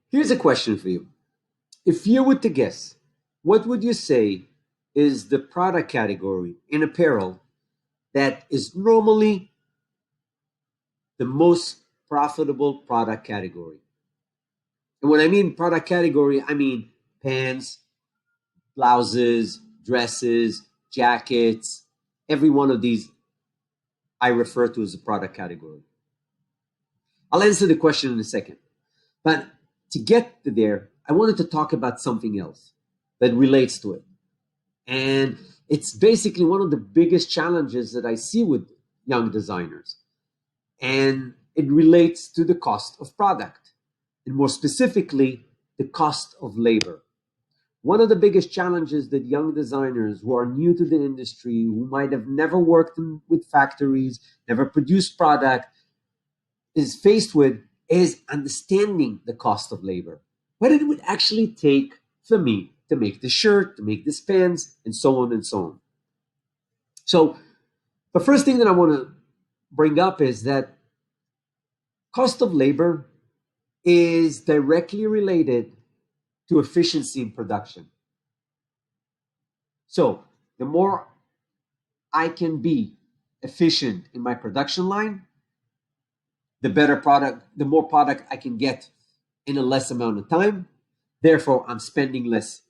Here's a question for you. If you were to guess, what would you say is the product category in apparel that is normally the most profitable product category? And when I mean product category, I mean pants, blouses, dresses, jackets, every one of these I refer to as a product category. I'll answer the question in a second. But to get to there, I wanted to talk about something else that relates to it. And it's basically one of the biggest challenges that I see with young designers. And it relates to the cost of product, and more specifically, the cost of labor. One of the biggest challenges that young designers who are new to the industry, who might have never worked with factories, never produced product, is faced with is understanding the cost of labor. What it would actually take for me to make the shirt, to make this pants, and so on and so on. So the first thing that I want to bring up is that cost of labor is directly related to efficiency in production. So the more I can be efficient in my production line, the better product, the more product I can get in a less amount of time. Therefore, I'm spending less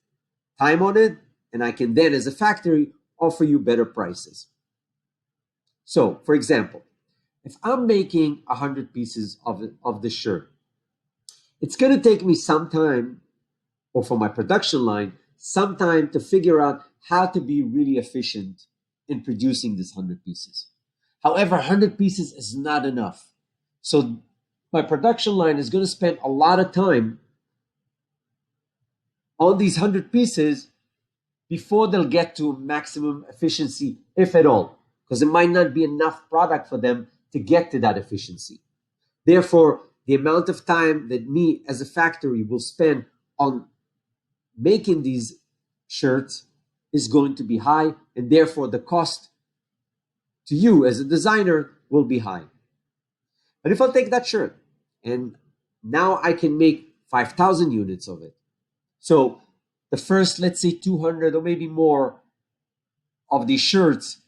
time on it, and I can then, as a factory, offer you better prices. So, for example, if I'm making 100 pieces of the shirt, it's going to take me some time, or for my production line, some time to figure out how to be really efficient in producing this 100 pieces. However, 100 pieces is not enough. So my production line is going to spend a lot of time on these 100 pieces before they'll get to maximum efficiency, if at all, because it might not be enough product for them to get to that efficiency. Therefore, the amount of time that me as a factory will spend on making these shirts is going to be high, and therefore the cost to you as a designer will be high. But if I'll take that shirt and now I can make 5,000 units of it. So the first, let's say 200 or maybe more of these shirts,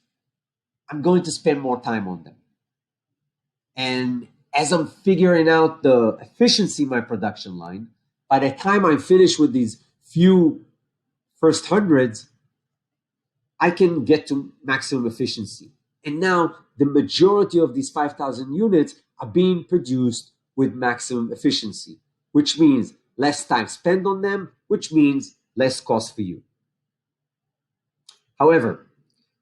I'm going to spend more time on them. And as I'm figuring out the efficiency in my production line, by the time I'm finished with these few first hundreds, I can get to maximum efficiency. And now the majority of these 5,000 units are being produced with maximum efficiency, which means less time spent on them, which means less cost for you. However,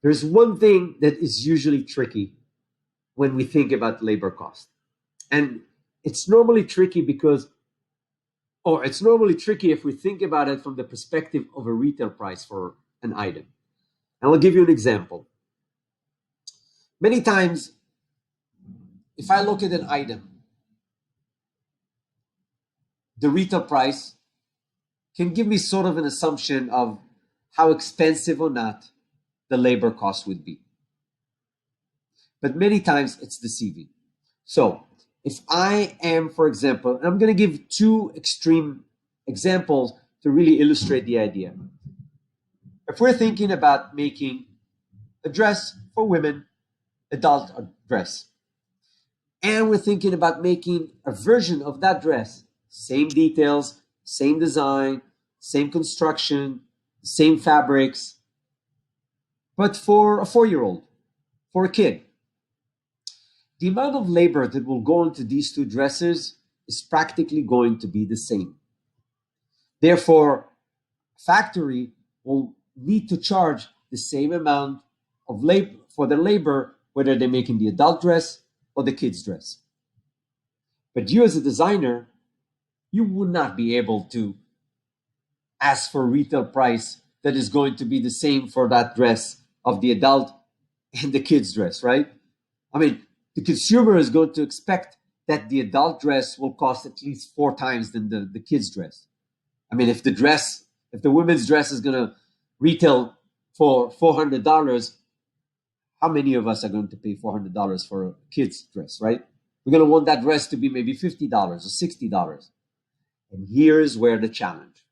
there's one thing that is usually tricky when we think about labor cost. And it's normally tricky because, or it's normally tricky if we think about it from the perspective of a retail price for an item. And I'll give you an example. Many times, if I look at an item, the retail price can give me sort of an assumption of how expensive or not the labor cost would be. But many times it's deceiving. So if I am, for example, I'm going to give two extreme examples to really illustrate the idea. If we're thinking about making a dress for women, adult dress, and we're thinking about making a version of that dress, same details, same design, same construction, same fabrics, but for a 4-year-old, for a kid. The amount of labor that will go into these two dresses is practically going to be the same. Therefore, factory will need to charge the same amount of labor for the labor, whether they're making the adult dress or the kid's dress. But you as a designer, you would not be able to ask for a retail price that is going to be the same for that dress of the adult and the kid's dress, right? I mean, the consumer is going to expect that the adult dress will cost at least 4 times than the kid's dress. I mean, if the women's dress is going to retail for $400, how many of us are going to pay $400 for a kid's dress, right? We're going to want that dress to be maybe $50 or $60. And here's where the challenge.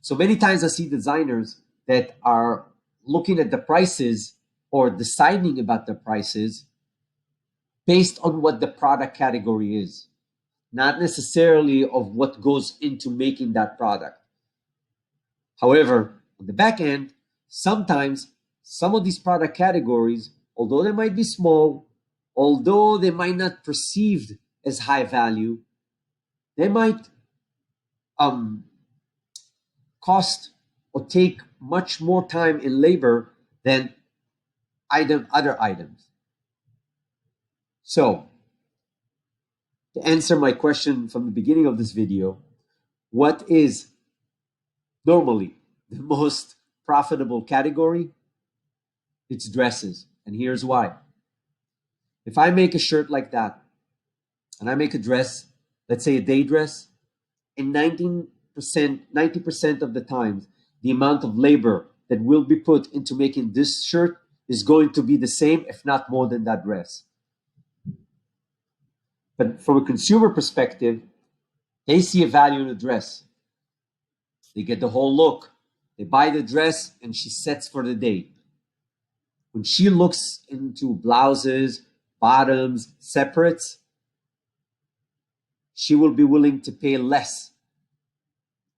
So many times I see designers that are looking at the prices or deciding about the prices based on what the product category is, not necessarily of what goes into making that product. However, on the back end, sometimes some of these product categories, although they might be small, although they might not perceived as high value, they might cost or take much more time and labor than other items. So, to answer my question from the beginning of this video, what is normally the most profitable category? It's dresses. And here's why. If I make a shirt like that, and I make a dress, let's say a day dress, and 90% of the time, the amount of labor that will be put into making this shirt is going to be the same, if not more than that dress. But from a consumer perspective, they see a value in a dress. They get the whole look. They buy the dress and she sets for the day. When she looks into blouses, bottoms, separates, she will be willing to pay less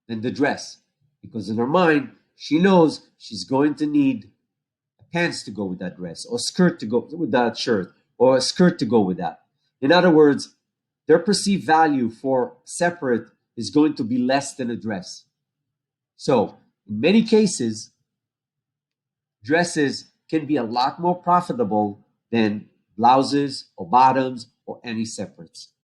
than the dress, because in her mind, she knows she's going to need pants to go with that dress, or skirt to go with that shirt, or a skirt to go with that. In other words, their perceived value for separate is going to be less than a dress. So, in many cases, dresses can be a lot more profitable than blouses or bottoms or any separates.